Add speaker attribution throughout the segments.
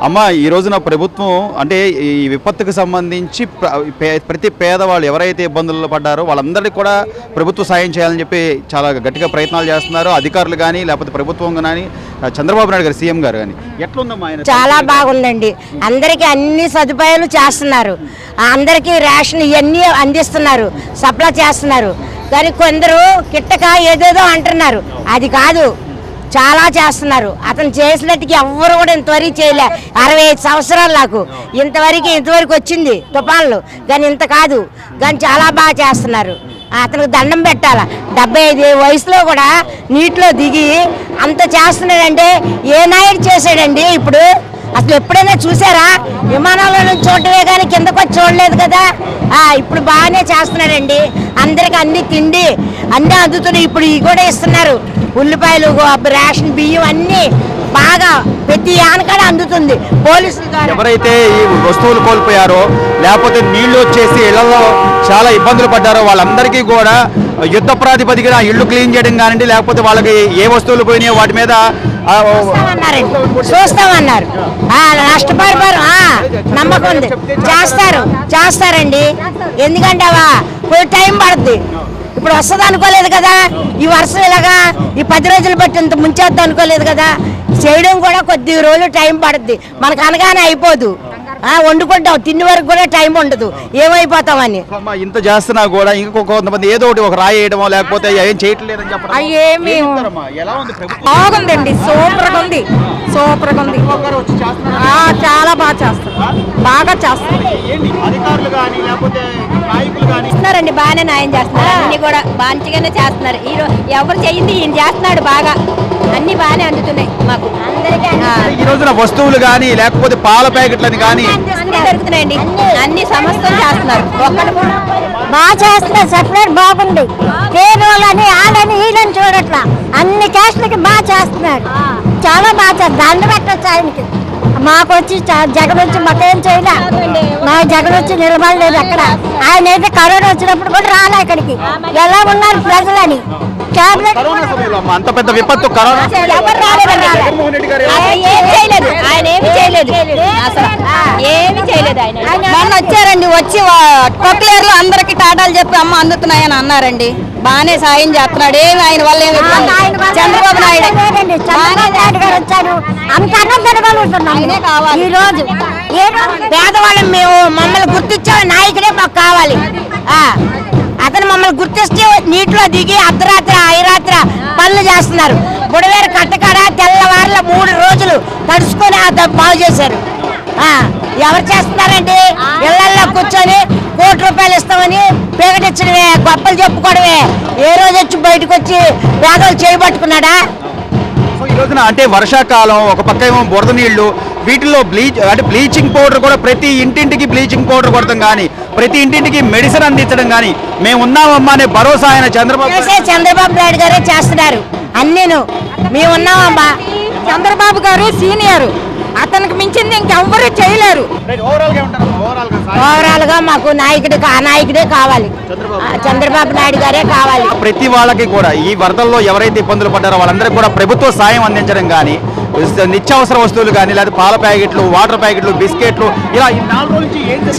Speaker 1: అమ్మ ఈ రోజున ప్రభుత్వం అంటే ఈ విపత్తుకు సంబంధించి ప్రతి పేదవాళ్ళు ఎవరైతే ఇబ్బందుల్లో పడ్డారో వాళ్ళందరికీ కూడా ప్రభుత్వ సాయం చేయాలని చెప్పి చాలా గట్టిగా ప్రయత్నాలు చేస్తున్నారు అధికారులు కానీ లేకపోతే ప్రభుత్వం కానీ చంద్రబాబు నాయుడు గారు సీఎం గారు కానీ ఎట్లుందమ్మా ఆయన?
Speaker 2: చాలా బాగుందండి. అందరికీ అన్ని సదుపాయాలు చేస్తున్నారు, అందరికీ రేషన్ ఇవన్నీ అందిస్తున్నారు, సప్లై చేస్తున్నారు. కానీ కొందరు కిట్టక ఏదేదో అంటున్నారు, అది కాదు, చాలా చేస్తున్నారు. అతను చేసినట్టుకి ఎవ్వరు కూడా ఇంతవరకు చేయలే. 65 సంవత్సరాలు నాకు ఇంతవరకు వచ్చింది తుఫాన్లు, కానీ ఇంత కాదు, కానీ చాలా బాగా చేస్తున్నారు. అతనికి దండం పెట్టాల. 75 వయసులో కూడా నీటిలో దిగి అంత చేస్తున్నాడంటే ఏ నాయుడు చేశాడండి? ఇప్పుడు అసలు ఎప్పుడైనా చూసారా? విమానంలో నుంచి చూడటమే కానీ కిందకు వచ్చి చూడలేదు కదా. ఇప్పుడు బాగానే చేస్తున్నాడండి. అందరికి అన్ని తిండి అన్నీ అందుతున్నాయి. ఇప్పుడు ఇవి కూడా ఇస్తున్నారు, ఉల్లిపాయలు, రేషన్ బియ్యం అన్నీ బాగా ప్రతి ఆనకాడ అందుతుంది. పోలీసులు
Speaker 1: ఎవరైతే ఈ వస్తువులు కోల్పోయారో లేకపోతే నీళ్లు వచ్చేసి ఇళ్లలో చాలా ఇబ్బందులు పడ్డారో వాళ్ళందరికీ కూడా యుద్ధ ప్రాతిపదికన ఇళ్లు క్లీన్ చేయడం కానివ్వండి, లేకపోతే వాళ్ళకి ఏ వస్తువులు పోయినాయో వాటి మీద
Speaker 2: చూస్తామన్నారు. నష్టపరిపారు నమ్మకం ఉంది, చేస్తారండి. ఎందుకంటే కొంచెం టైం పడుతుంది. ఇప్పుడు వస్తుంది అనుకోలేదు కదా, ఈ వర్షం ఇలాగా ఈ 10 రోజులు బట్టి ఇంత ముంచేద్దాం అనుకోలేదు కదా. చేయడం కూడా కొద్ది రోజులు టైం పడుద్ది, మనకు అనగానే అయిపోదు. వండుకుంటాం, తిన్న వరకు కూడా టైం ఉండదు, ఏమైపోతామని.
Speaker 1: ఇంత చేస్తున్నా కూడా ఇంకా కొంతమంది ఏదో ఒకటి ఒక రాయి వేయడమో లేకపోతే ఏం చేయట్లేదని చెప్పడం.
Speaker 2: బాగుందండి, సూపర్గా ఉంది. చాలా బాగా చేస్తారు. ఇస్తున్నారండి, బాగానే న్యాయం చేస్తున్నారు. అన్ని కూడా మంచిగానే చేస్తున్నారు. ఎవరు చెయ్యింది ఈయన చేస్తున్నాడు బాగా, అన్ని బాగానే అందుతున్నాయి మాకు అందరికీ.
Speaker 1: ఈ రోజున వస్తువులు కానీ లేకపోతే పాల ప్యాకెట్లని కానీ
Speaker 2: అన్ని దొరుకుతున్నాయండి, అన్ని సమస్యలు చేస్తున్నారు. ఒక్కటి కూడా బాగా చేస్తున్నారు. సెపరేట్ బాగుంది. పేదోళ్ళని ఆడని వీళ్ళని చూడట్లా, అన్ని క్యాస్ట్లకి బాగా చేస్తున్నారు. చాలా బాగా చేస్తారు. దండ పెట్టచ్చు ఆయనకి. మాకు వచ్చి జగన్ వచ్చి మాకేం చేయలే. మా జగన్ వచ్చి నిలబడలేదు ఎక్కడ. ఆయన అయితే కరోనా వచ్చినప్పుడు కూడా రాలే ఇక్కడికి. ఎలా ఉన్నారు ప్రజలని
Speaker 1: అంత పెద్ద విపత్తు కరోనా
Speaker 2: ఎవరు రాలేదండి. ఆయన ఏమి చేయలేదు, మొన్న వచ్చారండి. వచ్చి కొక్లేరులో అందరికి టాటాలు చెప్పి అమ్మ అందుతున్నాయని అన్నారండి. బాగానే సాయం చేస్తున్నాడు. ఏమి ఆయన వల్ల ఏమి చంద్రబాబు నాయుడు గారు వచ్చారు. ఈ రోజు పేదవాళ్ళం మేము, మమ్మల్ని గుర్తించే నాయకుడే మాకు కావాలి. అతను మమ్మల్ని గుర్తిస్తే నీటిలో దిగి అర్ధరాత్రి ఐరాత్రి పనులు చేస్తున్నారు. బుడవేరు కట్టకాడ తెల్లవారుల 3 రోజులు తడుచుకొని బాగు చేశారు. ఎవరు చేస్తున్నారండి? ఇళ్లల్లో కూర్చొని ₹1 కోటి ఇస్తామని పేగటిచ్చడమే, గొప్పలు చెప్పుకోవడమే. ఏ రోజు వచ్చి బయటకు వచ్చి పేదలు చేయబట్టుకున్నాడా?
Speaker 1: ఈ రోజున అంటే వర్షాకాలం, ఒక పక్క ఏమో బురద నీళ్లు, వీటిల్లో బ్లీచింగ్ పౌడర్ కూడా ప్రతి ఇంటింటికి బ్లీచింగ్ పౌడర్ కొడతాం కానీ ప్రతి ఇంటింటికి మెడిసిన్ అందించడం కానీ మేము ఉన్నామమ్మా అనే భరోసా ఆయన
Speaker 2: చంద్రబాబు నాయుడు గారే చేస్తున్నారు. అన్నీను మేము ఉన్నామమ్మా. చంద్రబాబు గారు సీనియర్, అతనికి మించింది ఇంకెవ్వరూ చేయలేరు. ఓవరాల్ గా మాకు నాయకుడే కావాలి, చంద్రబాబు నాయుడు గారే కావాలి.
Speaker 1: ప్రతి వాళ్ళకి కూడా ఈ వరదల్లో ఎవరైతే ఇబ్బందులు పడ్డారో వాళ్ళందరికీ కూడా ప్రభుత్వ సాయం అందించడం కానీ, నిత్యావసర వస్తువులు కానీ, లేదా పాల ప్యాకెట్లు, వాటర్ ప్యాకెట్లు, బిస్కెట్లు, ఇలా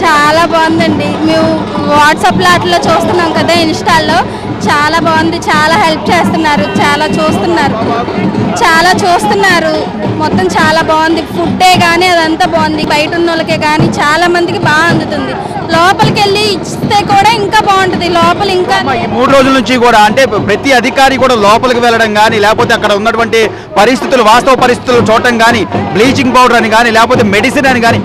Speaker 3: చాలా బాగుందండి. మేము వాట్సాప్ లో చూస్తున్నాం కదా, ఇన్స్టాల్లో చాలా బాగుంది. చాలా హెల్ప్ చేస్తున్నారు, చాలా చూస్తున్నారు. మొత్తం చాలా బాగుంది. ఫుడ్డే కానీ అదంతా బాగుంది. బయట ఉన్న వాళ్ళకే కానీ చాలా మందికి బాగా అందుతుంది. లోపలికి వెళ్ళి ఇస్తే కూడా ఇంకా బాగుంటుంది. లోపల ఇంకా
Speaker 1: 3 రోజుల నుంచి కూడా అంటే ప్రతి అధికారి కూడా లోపలికి వెళ్ళడం కానీ, లేకపోతే అక్కడ ఉన్నటువంటి పరిస్థితులు, వాస్తవ పరిస్థితులు చూడటం కానీ, బ్లీచింగ్ పౌడర్ అని కానీ, లేకపోతే మెడిసిన్ అని కానీ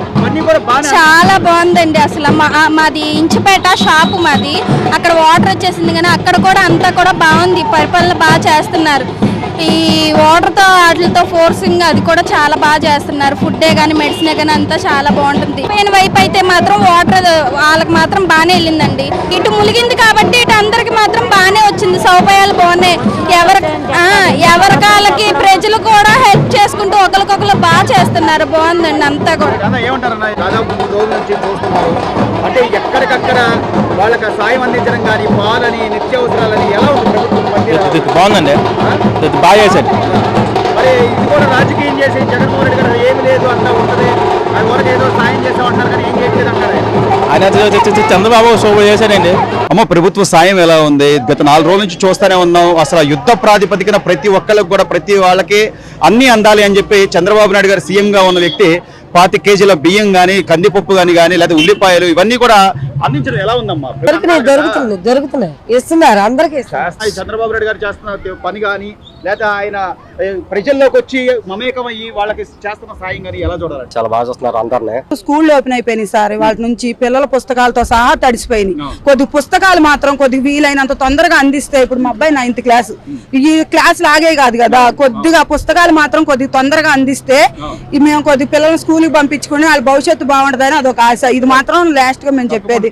Speaker 3: చాలా బాగుందండి. అసలు మాది ఇంచుపేట షాపు మాది. అక్కడ వాటర్ వచ్చేసింది కానీ అక్కడ కూడా అంతా కూడా బాగుంది. పరిపాలన బాగా చేస్తున్నారు. ఈ వాటర్తో వాటితో ఫోర్సింగ్ అది కూడా చాలా బాగా చేస్తున్నారు. ఫుడ్డే కానీ మెడిసినే కానీ అంతా చాలా బాగుంటుంది. పైన వైపు అయితే మాత్రం వాటర్ వాళ్ళకి మాత్రం బాగానే వెళ్ళిందండి. ఇటు ములిగింది కాబట్టి ఇటు అందరికి మాత్రం బాగానే వచ్చింది. సౌకర్యాలు బాగున్నాయి. ఎవరి కాళ్ళకి ప్రజలు కూడా హెల్ప్ చేసుకుంటూ ఒకరికొకరు బాగా చేస్తున్నారు. బాగుందండి అంతా కూడా.
Speaker 1: అంటే ఎక్కడికక్కడ వాళ్ళకి సాయం అందించడం కానీ, పాలని, నిత్యావసరాలని ఎలా ఉంది ప్రభుత్వం?
Speaker 4: బాగుందండి, బాగా చేశారు.
Speaker 1: మరి ఇది కూడా రాజకీయం చేసి జగన్మోహన్ రెడ్డి గారు ఏమి లేదు అంతా ఉంటుంది అది వరకు ఏదో సాయం చేసామంటారు కానీ ఏం చేయట్లేదు అంటారు
Speaker 4: ఆయన చంద్రబాబు శోభ చేశాడండి.
Speaker 1: అమ్మ ప్రభుత్వ సాయం ఎలా ఉంది? గత 4 రోజుల నుంచి చూస్తూనే ఉన్నాం. అసలు యుద్ధ ప్రాతిపదికన ప్రతి ఒక్కరికి కూడా ప్రతి వాళ్ళకి అన్ని అందాలి అని చెప్పి చంద్రబాబు నాయుడు గారు సీఎం గా ఉన్న వ్యక్తి 25 కేజీల బియ్యం కానీ కందిపప్పు కానీ లేదా ఉల్లిపాయలు ఇవన్నీ కూడా అందించడం ఎలా ఉందమ్మా?
Speaker 2: దొరుకుతున్నాయి ఇస్తున్నారు అందరికి
Speaker 1: చంద్రబాబు నాయుడు గారు చేస్తున్న పని కానీ లేదా ఆయన ప్రజల్లోకి వచ్చి మమేకమయ్యి వాళ్ళకి చేస్తున్న సాయం కానీ ఎలా చూడాలి?
Speaker 4: చాలా బాగా చూస్తున్నారు అందరినీ.
Speaker 5: స్కూల్ ఓపెన్ అయిపోయినాయి సార్, వాటి నుంచి పిల్లల పుస్తకాలతో సహా తడిసిపోయినాయి. కొద్ది పుస్తకాలు మాత్రం కొద్దిగా వీలైనంత తొందరగా అందిస్తే, ఇప్పుడు మా అబ్బాయి 9th క్లాస్, ఈ క్లాస్ లాగే కాదు కదా, కొద్దిగా పుస్తకాలు మాత్రం కొద్దిగా తొందరగా అందిస్తే మేము కొద్ది పిల్లల్ని స్కూల్కి పంపించుకుని వాళ్ళ భవిష్యత్తు బాగుంటుందని అదొక ఆశ. ఇది మాత్రం లాస్ట్ గా మేము చెప్పేది.